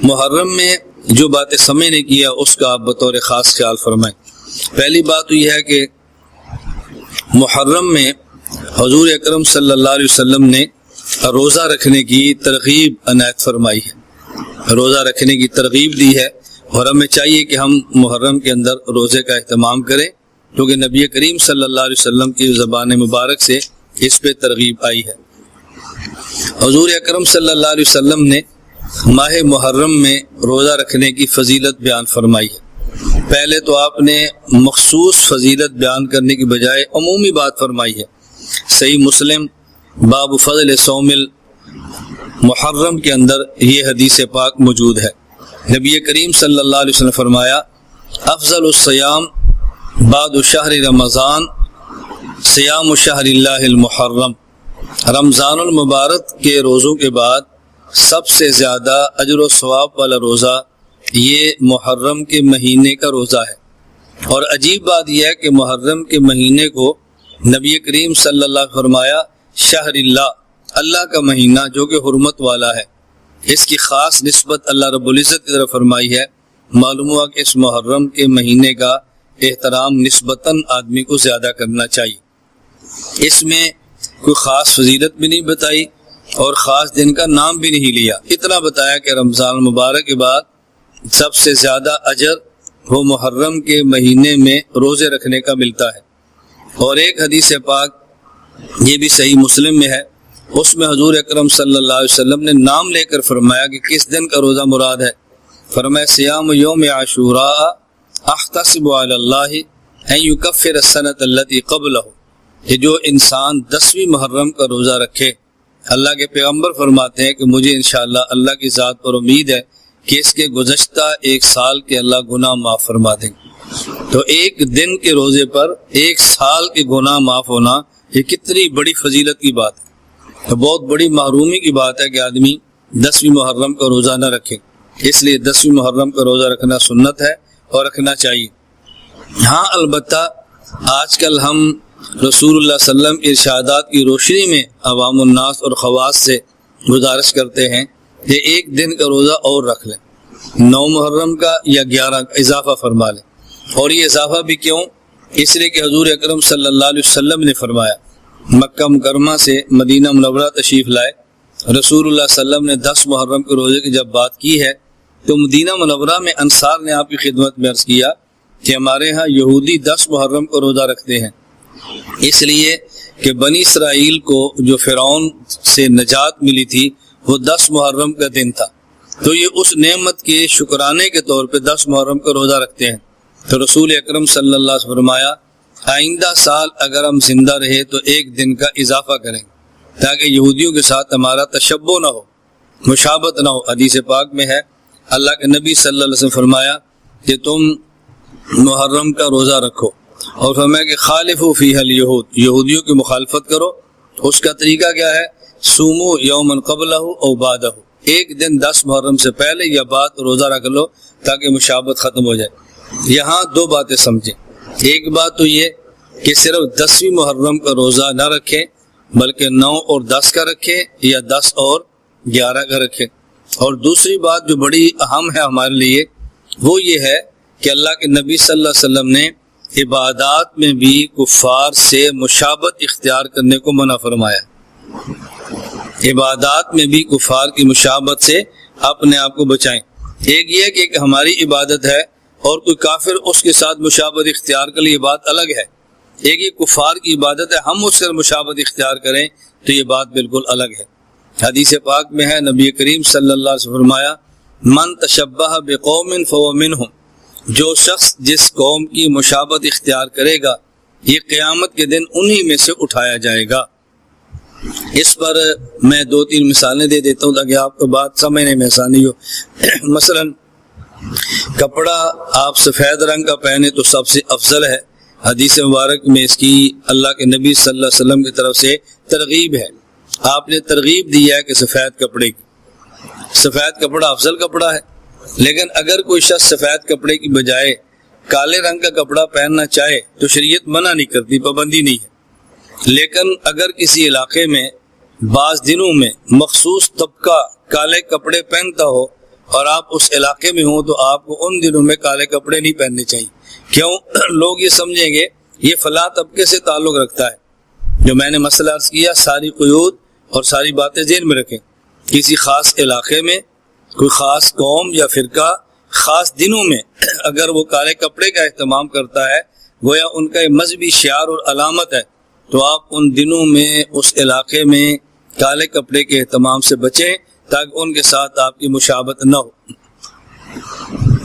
محرم میں جو باتیں سمجھنے کی ہے اس کا آپ بطور خاص خیال فرمائیں۔ پہلی بات تو یہ ہے کہ محرم میں حضور اکرم صلی اللہ علیہ وسلم نے روزہ رکھنے کی ترغیب عنایت فرمائی ہے، روزہ رکھنے کی ترغیب دی ہے، اور ہمیں چاہیے کہ ہم محرم کے اندر روزے کا اہتمام کریں، کیونکہ نبی کریم صلی اللہ علیہ وسلم کی زبان مبارک سے اس پہ ترغیب آئی ہے۔ حضور اکرم صلی اللہ علیہ وسلم نے ماہ محرم میں روزہ رکھنے کی فضیلت بیان فرمائی ہے۔ پہلے تو آپ نے مخصوص فضیلت بیان کرنے کی بجائے عمومی بات فرمائی ہے۔ صحیح مسلم باب فضل صوم المحرم کے اندر یہ حدیث پاک موجود ہے۔ نبی کریم صلی اللہ علیہ وسلم نے فرمایا افضل الصیام بعد شہر رمضان صیام شہر اللہ المحرم، رمضان المبارک کے روزوں کے بعد سب سے زیادہ اجر و ثواب والا روزہ یہ محرم کے مہینے کا روزہ ہے۔ اور عجیب بات یہ ہے کہ محرم کے مہینے کو نبی کریم صلی اللہ علیہ وسلم فرمایا شہر اللہ، اللہ کا مہینہ جو کہ حرمت والا ہے، اس کی خاص نسبت اللہ رب العزت کی طرف فرمائی ہے۔ معلوم ہوا کہ اس محرم کے مہینے کا احترام نسبتاً آدمی کو زیادہ کرنا چاہیے۔ اس میں کوئی خاص فضیلت بھی نہیں بتائی اور خاص دن کا نام بھی نہیں لیا، اتنا بتایا کہ رمضان المبارک کے بعد سب سے زیادہ اجر وہ محرم کے مہینے میں روزے رکھنے کا ملتا ہے۔ اور ایک حدیث پاک یہ بھی صحیح مسلم میں ہے، اس میں حضور اکرم صلی اللہ علیہ وسلم نے نام لے کر فرمایا کہ کس دن کا روزہ مراد ہے۔ فرمایا صیام یوم عاشوراء احتسب علی اللہ ان یکفر السنۃ التی قبلہ، کہ جو انسان 10ویں محرم کا روزہ رکھے، اللہ کے پیغمبر فرماتے ہیں کہ مجھے انشاءاللہ اللہ کی ذات پر امید ہے کہ اس کے گزشتہ ایک سال کے اللہ گناہ معاف فرما دیں گے۔ تو ایک دن کے روزے پر ایک سال کے گناہ معاف ہونا یہ کتنی بڑی فضیلت کی بات ہے۔ تو بہت بڑی محرومی کی بات ہے کہ آدمی 10ویں محرم کا روزہ نہ رکھے، اس لیے 10ویں محرم کا روزہ رکھنا سنت ہے اور رکھنا چاہیے۔ ہاں البتہ آج کل ہم رسول اللہ صلی اللہ علیہ وسلم کے ارشادات کی روشنی میں عوام الناس اور خواص سے گزارش کرتے ہیں کہ ایک دن کا روزہ اور رکھ لیں، 9 محرم کا یا 11 کا اضافہ فرما لیں۔ اور یہ اضافہ بھی کیوں؟ اس لیے کہ حضور اکرم صلی اللہ علیہ وسلم نے فرمایا، مکہ مکرمہ سے مدینہ منورہ تشریف لائے، رسول اللہ صلی اللہ علیہ وسلم نے 10 محرم کے روزے کی جب بات کی ہے تو مدینہ منورہ میں انصار نے آپ کی خدمت میں عرض کیا کہ ہمارے ہاں یہودی 10 محرم کو روزہ رکھتے ہیں، اس لیے کہ بنی اسرائیل کو جو فرعون سے نجات ملی تھی وہ 10 محرم کا دن تھا، تو یہ اس نعمت کے شکرانے کے طور پہ 10 محرم کا روزہ رکھتے ہیں۔ تو رسول اکرم صلی اللہ علیہ وسلم فرمایا آئندہ سال اگر ہم زندہ رہے تو ایک دن کا اضافہ کریں تاکہ یہودیوں کے ساتھ ہمارا تشبہ نہ ہو، مشابہت نہ ہو۔ حدیث پاک میں ہے اللہ کے نبی صلی اللہ علیہ وسلم فرمایا کہ تم محرم کا روزہ رکھو، اور فرمایا کہ خالفوا فیہ الیہود، یہودیوں کی مخالفت کرو۔ اس کا طریقہ کیا ہے؟ صوموا یوما قبلہ او بعدہ، ایک دن 10 محرم سے پہلے یا بعد روزہ رکھ لو تاکہ مشابہت ختم ہو جائے۔ یہاں 2 باتیں سمجھیں، ایک بات تو یہ کہ صرف 10ویں محرم کا روزہ نہ رکھیں بلکہ 9 اور 10 کا رکھیں یا 10 اور 11 کا رکھیں۔ اور دوسری بات جو بڑی اہم ہے ہمارے لیے وہ یہ ہے کہ اللہ کے نبی صلی اللہ علیہ وسلم نے عبادات میں بھی کفار سے مشابہت اختیار کرنے کو منع فرمایا۔ عبادات میں بھی کفار کی مشابہت سے اپنے آپ کو بچائیں۔ ایک یہ کہ ہماری عبادت ہے اور کوئی کافر اس کے ساتھ مشابہت اختیار کر لے، یہ بات الگ ہے۔ ایک یہ کفار کی عبادت ہے، ہم اس سے مشابہت اختیار کریں تو یہ بات بالکل الگ ہے۔ حدیث پاک میں ہے نبی کریم صلی اللہ علیہ وسلم فرمایا من تشبہ بقوم فهو منهم، جو شخص جس قوم کی مشابہت اختیار کرے گا یہ قیامت کے دن انہی میں سے اٹھایا جائے گا۔ اس پر میں 2-3 مثالیں دے دیتا ہوں تاکہ آپ کو بات سمجھنے میں آسانی ہو۔ مثلا کپڑا آپ سفید رنگ کا پہنے تو سب سے افضل ہے، حدیث مبارک میں اس کی اللہ کے نبی صلی اللہ علیہ وسلم کی طرف سے ترغیب ہے، آپ نے ترغیب دی ہے کہ سفید کپڑے کی، سفید کپڑا افضل کپڑا ہے۔ لیکن اگر کوئی شخص سفید کپڑے کی بجائے کالے رنگ کا کپڑا پہننا چاہے تو شریعت منع نہیں کرتی، پابندی نہیں ہے۔ لیکن اگر کسی علاقے میں بعض دنوں میں مخصوص طبقہ کالے کپڑے پہنتا ہو اور آپ اس علاقے میں ہوں تو آپ کو ان دنوں میں کالے کپڑے نہیں پہننے چاہیے. کیوں؟ لوگ یہ سمجھیں گے یہ فلاں طبقے سے تعلق رکھتا ہے. جو میں نے مسئلہ عرض کیا، ساری قیود اور ساری باتیں ذہن میں رکھیں. کسی خاص علاقے میں کوئی خاص قوم یا فرقہ خاص دنوں میں اگر وہ کالے کپڑے کا اہتمام کرتا ہے، گویا ان کا یہ مذہبی شعار اور علامت ہے، تو آپ ان دنوں میں اس علاقے میں کالے کپڑے کے اہتمام سے بچیں تاکہ ان کے ساتھ آپ کی مشابہت نہ ہو.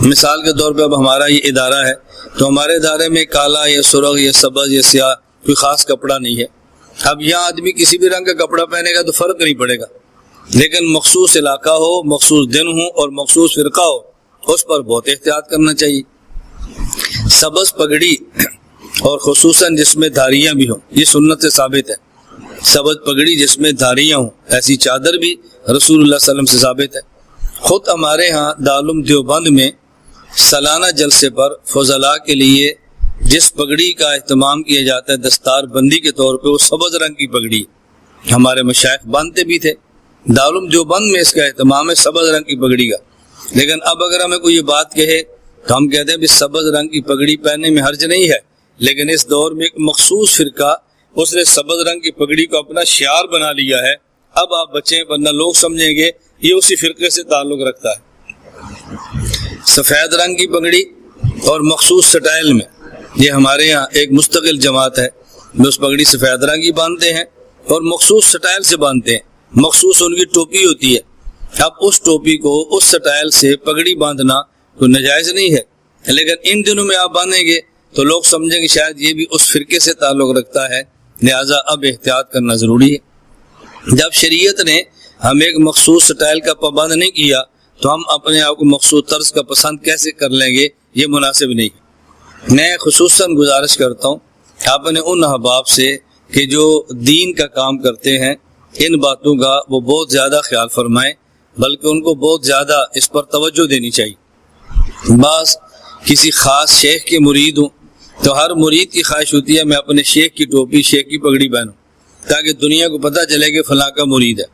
مثال کے طور پہ اب ہمارا یہ ادارہ ہے تو ہمارے ادارے میں کالا یا سرخ یا سبز یا سیاہ کوئی خاص کپڑا نہیں ہے. اب یہاں آدمی کسی بھی رنگ کا کپڑا پہنے گا تو فرق نہیں پڑے گا، لیکن مخصوص علاقہ ہو، مخصوص دن ہو اور مخصوص فرقہ ہو، اس پر بہت احتیاط کرنا چاہیے. سبز پگڑی اور خصوصاً جس میں دھاریاں بھی ہوں، یہ سنت سے ثابت ہے. سبز پگڑی جس میں دھاریاں ہوں، ایسی چادر بھی رسول اللہ صلی اللہ علیہ وسلم سے ثابت ہے. خود ہمارے ہاں دارالعلوم دیوبند میں سالانہ جلسے پر فضلاء کے لیے جس پگڑی کا اہتمام کیا جاتا ہے دستار بندی کے طور پہ، وہ سبز رنگ کی پگڑی. ہمارے مشائخ باندھتے بھی تھے. دارالعلوم دیوبند میں اس کا اہتمام ہے سبز رنگ کی پگڑی کا. لیکن اب اگر ہمیں کوئی یہ بات کہے تو ہم کہتے ہیں بھی سبز رنگ کی پگڑی پہننے میں حرج نہیں ہے، لیکن اس دور میں ایک مخصوص فرقہ اس نے سبز رنگ کی پگڑی کو اپنا شعار بنا لیا ہے. اب آپ بچیں ورنہ لوگ سمجھیں گے یہ اسی فرقے سے تعلق رکھتا ہے. سفید رنگ کی پگڑی اور مخصوص سٹائل میں، یہ ہمارے ہاں ایک مستقل جماعت ہے جو اس پگڑی سفید رنگ کی باندھتے ہیں اور مخصوص سٹائل سے باندھتے ہیں. مخصوص ان کی ٹوپی ہوتی ہے. اب اس ٹوپی کو اس سٹائل سے پگڑی باندھنا تو ناجائز نہیں ہے، لیکن ان دنوں میں آپ باندھیں گے تو لوگ سمجھیں کہ شاید یہ بھی اس فرقے سے تعلق رکھتا ہے، لہٰذا اب احتیاط کرنا ضروری ہے. جب شریعت نے ہم ایک مخصوص سٹائل کا پابند نہیں کیا تو ہم اپنے آپ کو مخصوص طرز کا پسند کیسے کر لیں گے؟ یہ مناسب نہیں. میں خصوصاً گزارش کرتا ہوں اپنے ان احباب سے کہ جو دین کا کام کرتے ہیں، ان باتوں کا وہ بہت زیادہ خیال فرمائیں، بلکہ ان کو بہت زیادہ اس پر توجہ دینی چاہیے. بعض کسی خاص شیخ کے مرید ہوں تو ہر مرید کی خواہش ہوتی ہے میں اپنے شیخ کی ٹوپی، شیخ کی پگڑی پہنوں تاکہ دنیا کو پتہ چلے کہ فلاں کا مرید ہے.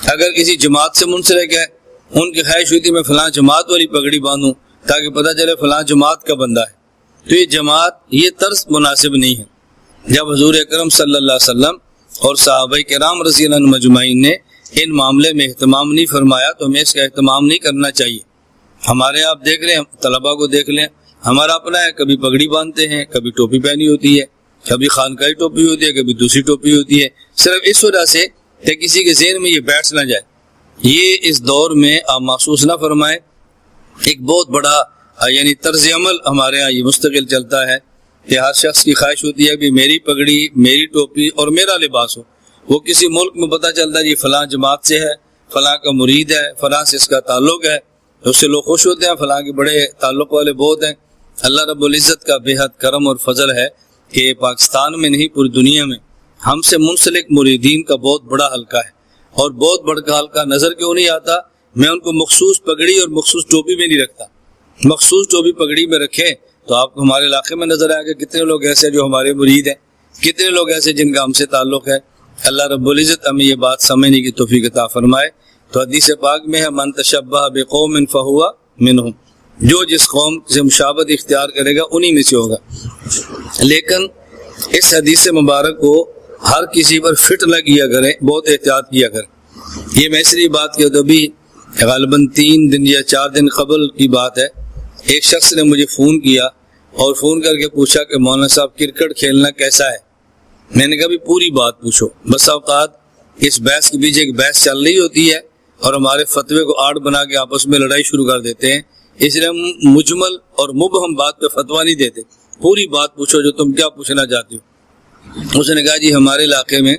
اگر کسی جماعت سے منسلک ہے، ان کی خواہش ہوتی ہے میں فلاں جماعت والی پگڑی باندھوں تاکہ پتہ چلے فلاں جماعت کا بندہ ہے. تو یہ جماعت، یہ طرز مناسب نہیں ہے. جب حضور اکرم صلی اللہ علیہ وسلم اور صحابہ کرام رضی اللہ عنہم اجمعین نے ان معاملے میں اہتمام نہیں فرمایا تو ہمیں اس کا اہتمام نہیں کرنا چاہیے. ہمارے آپ دیکھ لیں، طلباء کو دیکھ لیں، ہمارا اپنا ہے، کبھی پگڑی باندھتے ہیں، کبھی ٹوپی پہنی ہوتی ہے، کبھی خانقاہی ٹوپی ہوتی ہے، کبھی دوسری ٹوپی ہوتی ہے، صرف اس وجہ سے کہ کسی کے ذہن میں یہ بیٹھ نہ جائے. یہ اس دور میں آپ محسوس نہ فرمائیں. ایک بہت بڑا یعنی طرز عمل ہمارے یہاں یہ مستقل چلتا ہے کہ ہر شخص کی خواہش ہوتی ہے کہ میری پگڑی، میری ٹوپی اور میرا لباس ہو. وہ کسی ملک میں پتہ چلتا ہے یہ فلاں جماعت سے ہے، فلاں کا مرید ہے، فلاں سے اس کا تعلق ہے، اس سے لوگ خوش ہوتے ہیں، فلاں کے بڑے تعلق والے بہت ہیں. اللہ رب العزت کا بے حد کرم اور فضل ہے کہ پاکستان میں نہیں پوری دنیا میں ہم سے منسلک مریدین کا بہت بڑا حلقہ ہے. اور بہت بڑا حلقہ نظر کیوں نہیں آتا؟ میں ان کو مخصوص پگڑی اور مخصوص ٹوپی میں نہیں رکھتا. مخصوص ٹوپی پگڑی میں رکھیں تو آپ کو ہمارے علاقے میں نظر آئے گا کتنے لوگ ایسے جو ہمارے مرید ہیں، کتنے لوگ ایسے جن کا ہم سے تعلق ہے. اللہ رب العزت ہمیں یہ بات سمجھنے کی توفیق عطا فرمائے. تو حدیث پاک میں ہے من تشبہ بقوم فہو منہم، جو جس قوم سے مشابہت اختیار کرے گا انہی میں سے ہوگا. لیکن اس حدیث مبارک کو ہر کسی پر فٹ نہ کیا کریں، بہت احتیاط کیا کریں. یہ میں اس لیے بات کی تو بھی غالباً 3 دن یا 4 دن قبل کی بات ہے. ایک شخص نے مجھے فون کیا اور فون کر کے پوچھا کہ مولانا صاحب کرکٹ کھیلنا کیسا ہے. میں نے کہا بھی پوری بات پوچھو. بس اوقات اس بحث کے پیچھے ایک بحث چل رہی ہوتی ہے اور ہمارے فتوے کو آڑ بنا کے آپس میں لڑائی شروع کر دیتے ہیں. اس لیے ہم مجمل اور مبہم بات پہ فتویٰ نہیں دیتے. پوری بات پوچھو جو تم کیا پوچھنا چاہتے ہو. اس نے کہا جی ہمارے علاقے میں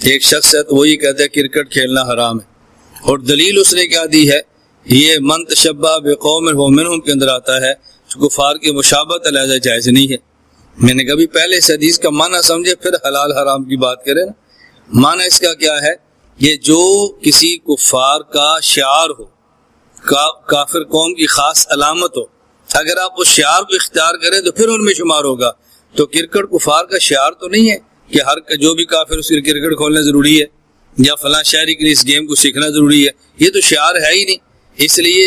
ایک شخص ہے تو وہی کہتا ہے کرکٹ کھیلنا حرام ہے، اور دلیل اس نے کیا دی ہے؟ یہ من تشبہ بقوم فہو منہم کے اندر آتا ہے کفار کی مشابہت علیحدہ جائز نہیں ہے. میں نے کبھی پہلے اس حدیث کا معنی سمجھے پھر حلال حرام کی بات کریں نا. معنی اس کا کیا ہے؟ یہ جو کسی کفار کا شعار ہو، کافر قوم کی خاص علامت ہو، اگر آپ اس شعار کو اختیار کریں تو پھر ان میں شمار ہوگا. تو کرکٹ کفار کا شعار تو نہیں ہے کہ ہر جو بھی کافر اس کے کرکٹ کھولنا ضروری ہے یا فلاں شہری کے لیے اس گیم کو سیکھنا ضروری ہے. یہ تو شعار ہے ہی نہیں. اس لیے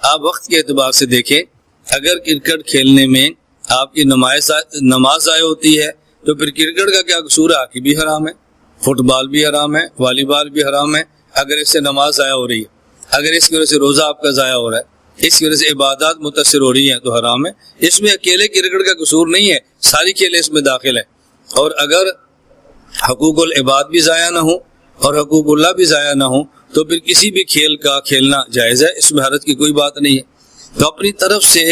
آپ وقت کے اعتبار سے دیکھیں، اگر کرکٹ کھیلنے میں آپ کی نماز ضائع ہوتی ہے تو پھر کرکٹ کا کیا قصور ہے؟ ہاکی بھی حرام ہے، فٹ بال بھی حرام ہے، والی بال بھی حرام ہے اگر اس سے نماز ضائع ہو رہی ہے، اگر اس کی وجہ سے روزہ آپ کا ضائع ہو رہا ہے، اس کی وجہ سے عبادات متاثر ہو رہی ہیں تو حرام ہے۔ اس میں اکیلے کرکٹ کا قصور نہیں ہے، ساری کھیلیں اس میں داخل ہیں۔ اور اگر حقوق العباد بھی ضائع نہ ہو اور حقوق اللہ بھی ضائع نہ ہو تو پھر کسی بھی کھیل کا کھیلنا جائز ہے، اس میں حرج کی کوئی بات نہیں ہے۔ تو اپنی طرف سے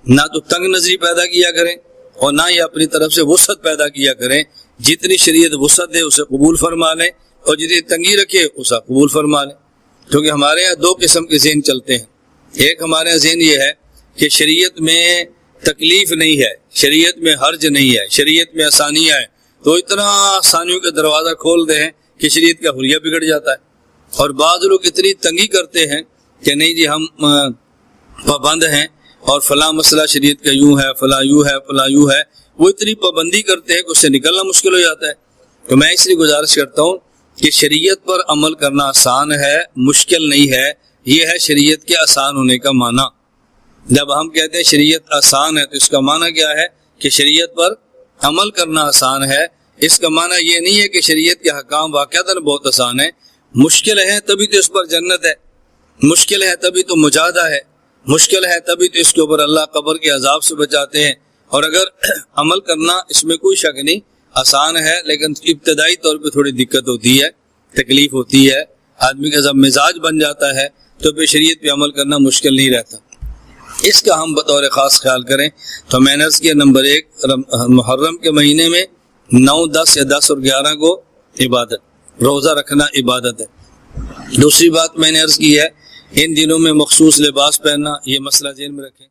نہ تو تنگ نظری پیدا کیا کریں اور نہ ہی اپنی طرف سے وسعت پیدا کیا کریں، جتنی شریعت وسعت دے اسے قبول فرما لیں اور جتنی تنگی رکھے اسے قبول فرما لیں۔ کیونکہ ہمارے یہاں دو قسم کے ذہن چلتے ہیں، ایک ہمارے یہاں ذہن یہ ہے کہ شریعت میں تکلیف نہیں ہے، شریعت میں حرج نہیں ہے، شریعت میں آسانیاں ہیں، تو اتنا آسانیوں کا دروازہ کھول دیں کہ شریعت کا حلیہ بگڑ جاتا ہے۔ اور بعض لوگ اتنی تنگی کرتے ہیں کہ نہیں جی ہم پابند ہیں اور فلاں مسئلہ شریعت کا یوں ہے، فلاں یوں ہے، فلاں یوں ہے، وہ اتنی پابندی کرتے ہیں کہ اس سے نکلنا مشکل ہو جاتا ہے۔ تو میں اس لیے گزارش کرتا ہوں کہ شریعت پر عمل کرنا آسان ہے، مشکل نہیں ہے، یہ ہے شریعت کے آسان ہونے کا معنی۔ جب ہم کہتے ہیں شریعت آسان ہے تو اس کا معنی کیا ہے کہ شریعت پر عمل کرنا آسان ہے، اس کا معنی یہ نہیں ہے کہ شریعت کے حکام واقعتاً بہت آسان ہے۔ مشکل ہے تبھی تو اس پر جنت ہے، مشکل ہے تبھی تو مجاہدہ ہے، مشکل ہے تبھی تو اس کے اوپر اللہ قبر کے عذاب سے بچاتے ہیں۔ اور اگر عمل کرنا اس میں کوئی شک نہیں آسان ہے، لیکن ابتدائی طور پہ تھوڑی دقت ہوتی ہے، تکلیف ہوتی ہے، آدمی کا جب مزاج بن جاتا ہے تو پھر شریعت پہ عمل کرنا مشکل نہیں رہتا۔ اس کا ہم بطور خاص خیال کریں تو میں نے عرض کیا نمبر 1 محرم کے مہینے میں 9، 10 یا 10 اور 11 کو عبادت، روزہ رکھنا عبادت ہے۔ دوسری بات میں نے عرض کی ہے ان دنوں میں مخصوص لباس پہننا، یہ مسئلہ ذہن میں رکھیں۔